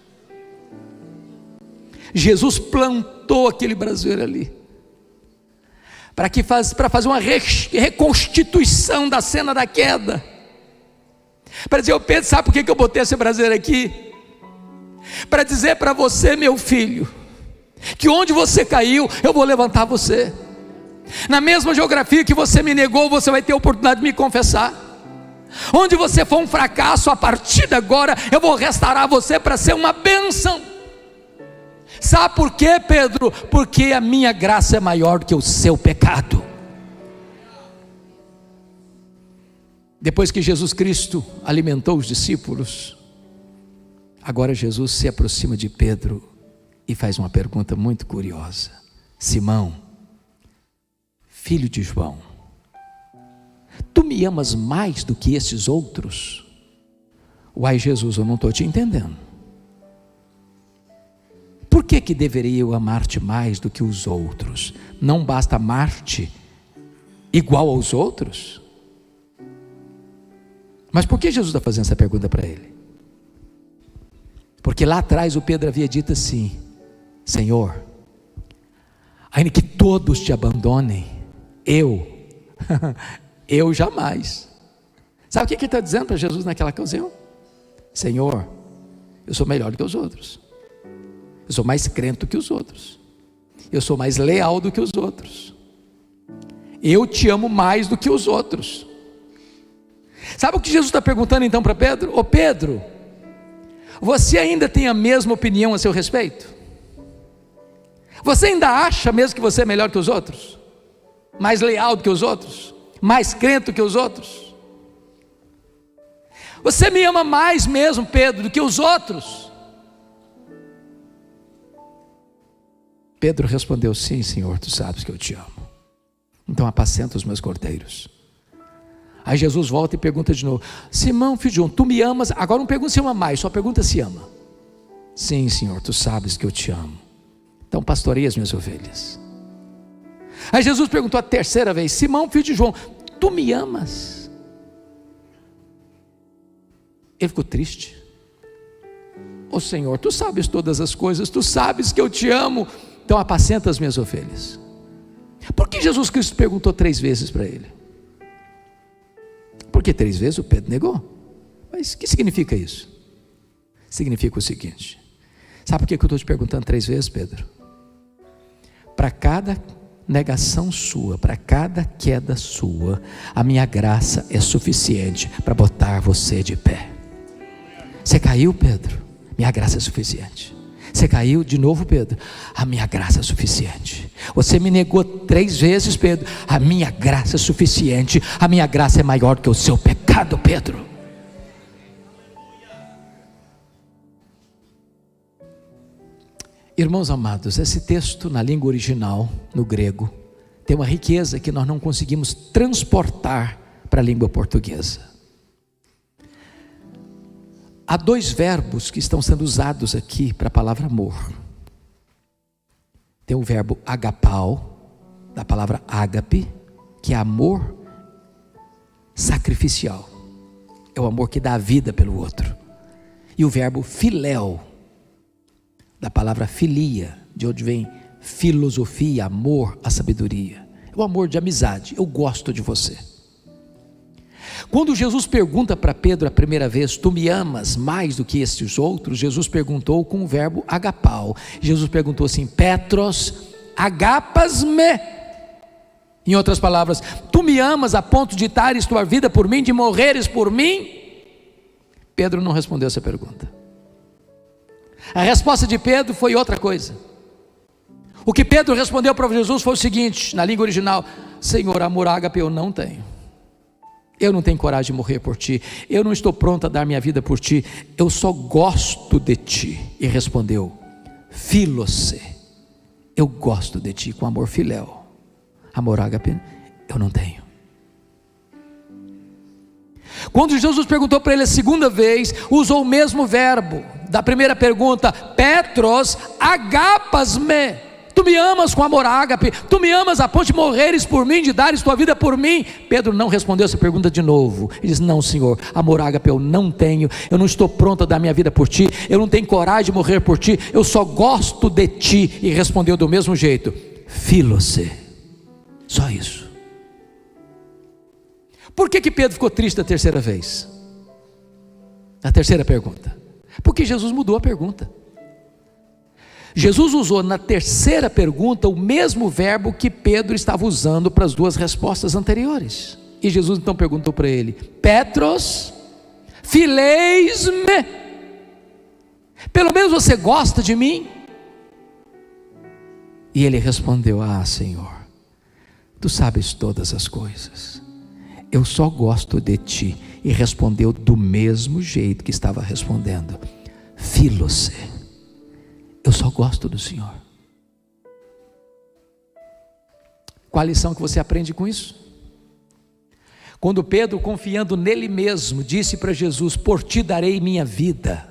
Jesus plantou aquele braseiro ali para fazer uma reconstituição da cena da queda. Para dizer: ô Pedro, sabe por que eu botei esse braseiro aqui? Para dizer para você, meu filho, que onde você caiu, eu vou levantar você. Na mesma geografia que você me negou, você vai ter a oportunidade de me confessar. Onde você for um fracasso, a partir de agora eu vou restaurar você para ser uma bênção. Sabe por quê, Pedro? Porque a minha graça é maior do que o seu pecado. Depois que Jesus Cristo alimentou os discípulos, agora Jesus se aproxima de Pedro e faz uma pergunta muito curiosa: Simão, filho de João, tu me amas mais do que esses outros? Uai, Jesus, eu não estou te entendendo. Por que deveria eu amar-te mais do que os outros? Não basta amar-te igual aos outros? Mas por que Jesus está fazendo essa pergunta para ele? Porque lá atrás o Pedro havia dito assim: Senhor, ainda que todos te abandonem, eu jamais. Sabe o que ele está dizendo para Jesus naquela ocasião? Senhor, eu sou melhor do que os outros, eu sou mais crente do que os outros, eu sou mais leal do que os outros, eu te amo mais do que os outros. Sabe o que Jesus está perguntando então para Pedro? Ô Pedro, você ainda tem a mesma opinião a seu respeito? Você ainda acha mesmo que você é melhor que os outros? Mais leal do que os outros? Mais crente do que os outros? Você me ama mais mesmo, Pedro, do que os outros? Pedro respondeu: sim, Senhor, tu sabes que eu te amo. Então apacenta os meus cordeiros. Aí Jesus volta e pergunta de novo: Simão, filho de João, tu me amas? Agora não pergunta se ama mais, só pergunta se ama. Sim, Senhor, tu sabes que eu te amo. Então pastoreia as minhas ovelhas. Aí Jesus perguntou a 3ª vez: Simão, filho de João, tu me amas? Ele ficou triste. Ô Senhor, tu sabes todas as coisas, tu sabes que eu te amo, então apacenta as minhas ovelhas. Por que Jesus Cristo perguntou 3 vezes para ele? Porque 3 vezes o Pedro negou. Mas o que significa isso? Significa o seguinte: sabe por que eu estou te perguntando 3 vezes, Pedro? Para cada negação sua, para cada queda sua, a minha graça é suficiente para botar você de pé. Você caiu, Pedro? Minha graça é suficiente. Você caiu de novo, Pedro? A minha graça é suficiente. Você me negou 3 vezes, Pedro? A minha graça é suficiente. A minha graça é maior que o seu pecado, Pedro. Irmãos amados, esse texto na língua original, no grego, tem uma riqueza que nós não conseguimos transportar para a língua portuguesa. Há 2 verbos que estão sendo usados aqui para a palavra amor. Tem o verbo agapau, da palavra ágape, que é amor sacrificial. É o amor que dá a vida pelo outro. E o verbo filéu, da palavra filia, de onde vem filosofia, amor, a sabedoria. É o amor de amizade. Eu gosto de você. Quando Jesus pergunta para Pedro a primeira vez: tu me amas mais do que estes outros? Jesus perguntou com o verbo agapau. Jesus perguntou assim: Petros, agapas-me? Em outras palavras, tu me amas a ponto de dares tua vida por mim, de morreres por mim? Pedro não respondeu essa pergunta. A resposta de Pedro foi outra coisa. O que Pedro respondeu para Jesus foi o seguinte, na língua original: Senhor, amor ágape eu não tenho. Eu não tenho coragem de morrer por ti. Eu não estou pronto a dar minha vida por ti. Eu só gosto de ti. E respondeu: Filose, eu gosto de ti com amor filéu. Amor ágape eu não tenho. Quando Jesus perguntou para ele a segunda vez, usou o mesmo verbo da primeira pergunta: Petros, agapas-me? Tu me amas com amor ágape? Tu me amas a ponto de morreres por mim, de dares tua vida por mim? Pedro não respondeu essa pergunta de novo. Ele disse: não, Senhor, amor ágape eu não tenho. Eu não estou pronto a dar minha vida por ti. Eu não tenho coragem de morrer por ti. Eu só gosto de ti. E respondeu do mesmo jeito: Filose. Só isso. Por que Pedro ficou triste da terceira vez? Na terceira pergunta? Porque Jesus mudou a pergunta. Jesus usou na terceira pergunta o mesmo verbo que Pedro estava usando para as 2 respostas anteriores. E Jesus então perguntou para ele: Petros, fileis-me? Pelo menos você gosta de mim? E ele respondeu: ah, Senhor, tu sabes todas as coisas. Eu só gosto de ti. E respondeu do mesmo jeito que estava respondendo: Filose, eu só gosto do Senhor. Qual a lição que você aprende com isso? Quando Pedro, confiando nele mesmo, disse para Jesus: por ti darei minha vida,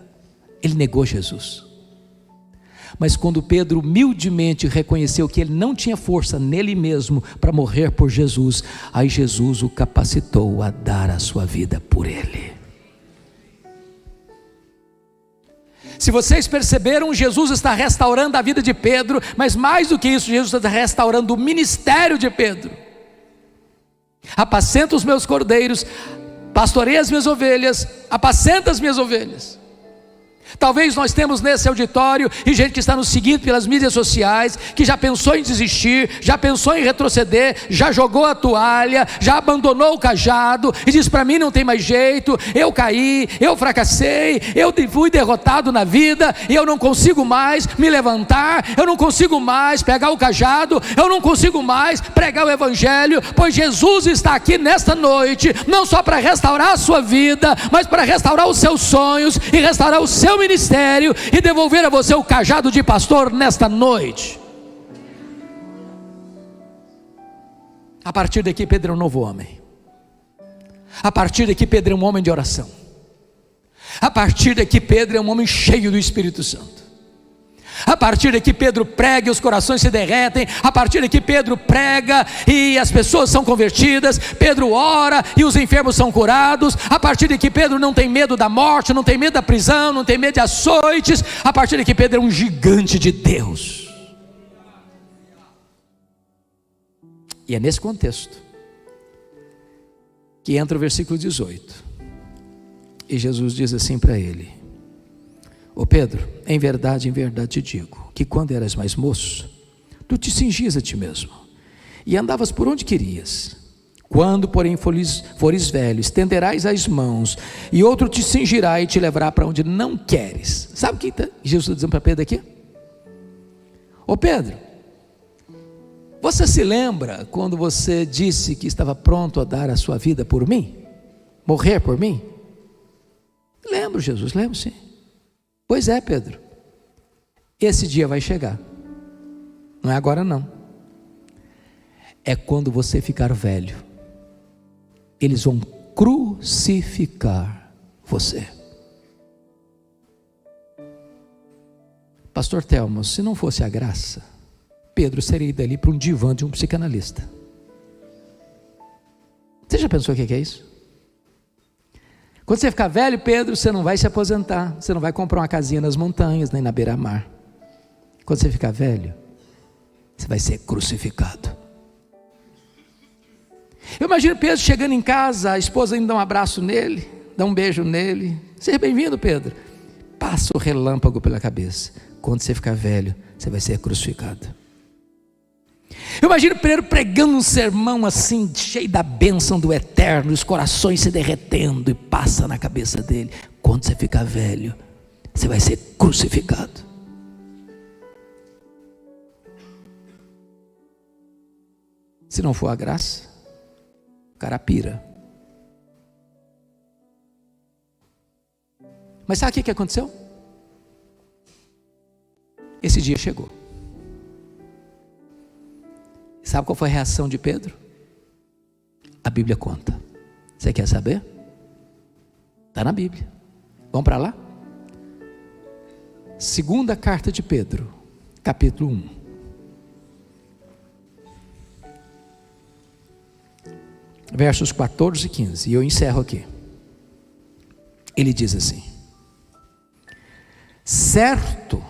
ele negou Jesus. Mas quando Pedro humildemente reconheceu que ele não tinha força nele mesmo para morrer por Jesus, aí Jesus o capacitou a dar a sua vida por ele. Se vocês perceberam, Jesus está restaurando a vida de Pedro, mas mais do que isso, Jesus está restaurando o ministério de Pedro. Apacenta os meus cordeiros, pastoreia as minhas ovelhas, apacenta as minhas ovelhas. Talvez nós temos nesse auditório e gente que está nos seguindo pelas mídias sociais, que já pensou em desistir, já pensou em retroceder, já jogou a toalha, já abandonou o cajado e diz: para mim não tem mais jeito, eu caí, eu fracassei, eu fui derrotado na vida e eu não consigo mais me levantar, eu não consigo mais pegar o cajado, eu não consigo mais pregar o evangelho, pois Jesus está aqui nesta noite, não só para restaurar a sua vida, mas para restaurar os seus sonhos e restaurar o seu ministério e devolver a você o cajado de pastor nesta noite. A partir daqui Pedro é um novo homem. A partir daqui Pedro é um homem de oração. A partir daqui Pedro é um homem cheio do Espírito Santo. A partir daqui Pedro prega e os corações se derretem. A partir daqui Pedro prega e as pessoas são convertidas. Pedro ora e os enfermos são curados. A partir daqui Pedro não tem medo da morte, não tem medo da prisão, não tem medo de açoites. A partir daqui Pedro é um gigante de Deus. E é nesse contexto que entra o versículo 18. E Jesus diz assim para ele: ô Pedro, em verdade te digo, que quando eras mais moço, tu te cingias a ti mesmo, e andavas por onde querias. Quando, porém, fores velho, estenderás as mãos, e outro te cingirá e te levará para onde não queres. Sabe o que Jesus está dizendo para Pedro aqui? Ô Pedro, você se lembra quando você disse que estava pronto a dar a sua vida por mim? Morrer por mim? Lembro, Jesus, lembro sim. Pois é, Pedro, esse dia vai chegar. Não é agora não. É quando você ficar velho. Eles vão crucificar você. Pastor Telmo, se não fosse a graça, Pedro seria ido ali para um divã de um psicanalista. Você já pensou o que é isso? Quando você ficar velho, Pedro, você não vai se aposentar, você não vai comprar uma casinha nas montanhas, nem na beira-mar. Quando você ficar velho, você vai ser crucificado. Eu imagino Pedro chegando em casa, a esposa indo dar um abraço nele, dá um beijo nele. Seja bem-vindo, Pedro. Passa o relâmpago pela cabeça. Quando você ficar velho, você vai ser crucificado. Eu imagino Pedro pregando um sermão assim, cheio da bênção do eterno, os corações se derretendo, e passa na cabeça dele: quando você ficar velho, você vai ser crucificado. Se não for a graça, o cara pira. Mas sabe o que aconteceu? Esse dia chegou. Sabe qual foi a reação de Pedro? A Bíblia conta. Você quer saber? Está na Bíblia. Vamos para lá? Segunda carta de Pedro, capítulo 1. Versos 14 e 15. E eu encerro aqui. Ele diz assim: certo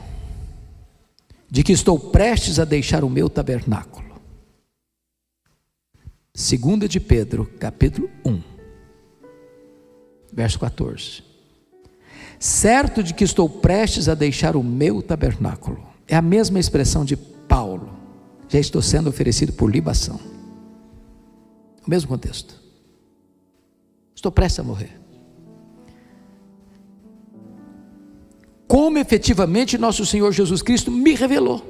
de que estou prestes a deixar o meu tabernáculo. Segunda de Pedro, capítulo 1, verso 14. Certo de que estou prestes a deixar o meu tabernáculo. É a mesma expressão de Paulo. Já estou sendo oferecido por libação. O mesmo contexto. Estou prestes a morrer. Como efetivamente nosso Senhor Jesus Cristo me revelou.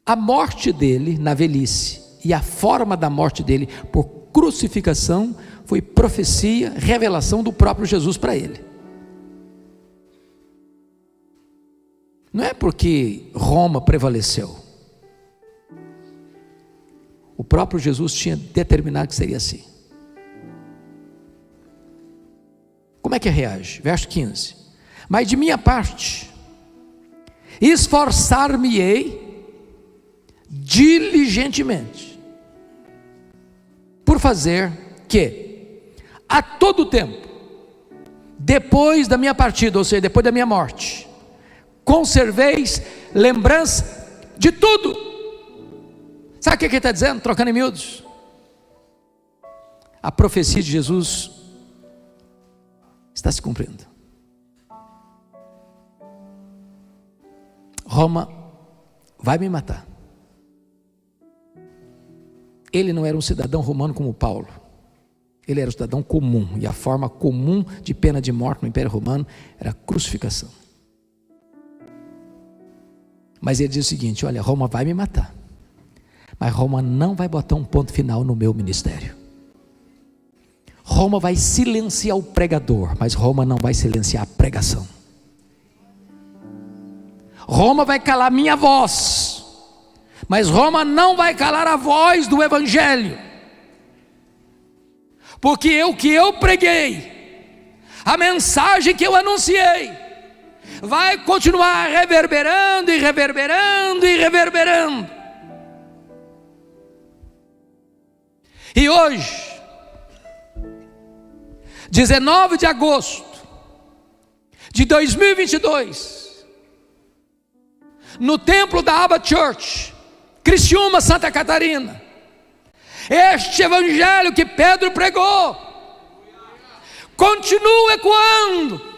A morte dele na velhice e a forma da morte dele por crucificação foi profecia, revelação do próprio Jesus para ele. Não é porque Roma prevaleceu. O próprio Jesus tinha determinado que seria assim. Como é que reage? Verso 15. Mas de minha parte, esforçar-me-ei diligentemente por fazer que a todo tempo, depois da minha partida, ou seja, depois da minha morte, conserveis lembrança de tudo. Sabe o que ele está dizendo? Trocando em miúdos. A profecia de Jesus está se cumprindo. Roma vai me matar. Ele não era um cidadão romano como Paulo. Ele era um cidadão comum. E a forma comum de pena de morte no Império Romano era a crucificação. Mas ele diz o seguinte: olha, Roma vai me matar, mas Roma não vai botar um ponto final no meu ministério. Roma vai silenciar o pregador, mas Roma não vai silenciar a pregação. Roma vai calar minha voz, mas Roma não vai calar a voz do Evangelho. Porque o que eu preguei, a mensagem que eu anunciei, vai continuar reverberando e reverberando e reverberando. E hoje, 19 de agosto de 2022, no templo da Aba Church, Criciúma, Santa Catarina, este evangelho que Pedro pregou continua ecoando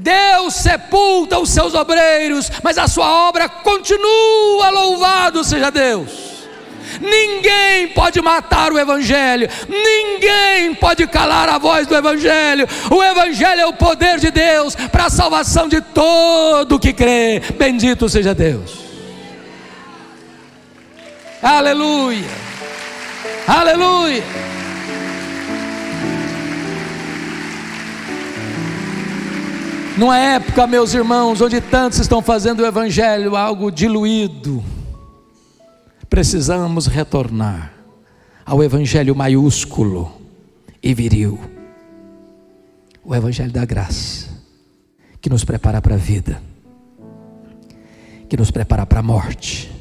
Deus sepulta os seus obreiros, mas a sua obra continua. Louvado seja Deus. Ninguém pode matar o Evangelho, ninguém pode calar a voz do Evangelho. O Evangelho é o poder de Deus para a salvação de todo que crê. Bendito seja Deus. Aleluia, aleluia. Numa época, meus irmãos, onde tantos estão fazendo o Evangelho algo diluído, precisamos retornar ao Evangelho maiúsculo e viril, o Evangelho da graça, que nos prepara para a vida, que nos prepara para a morte,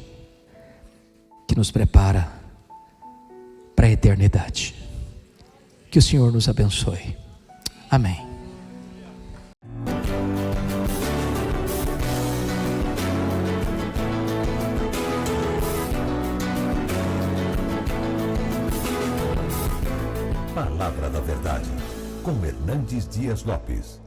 que nos prepara para a eternidade. Que o Senhor nos abençoe. Amém. Palavra da Verdade, com Hernandes Dias Lopes.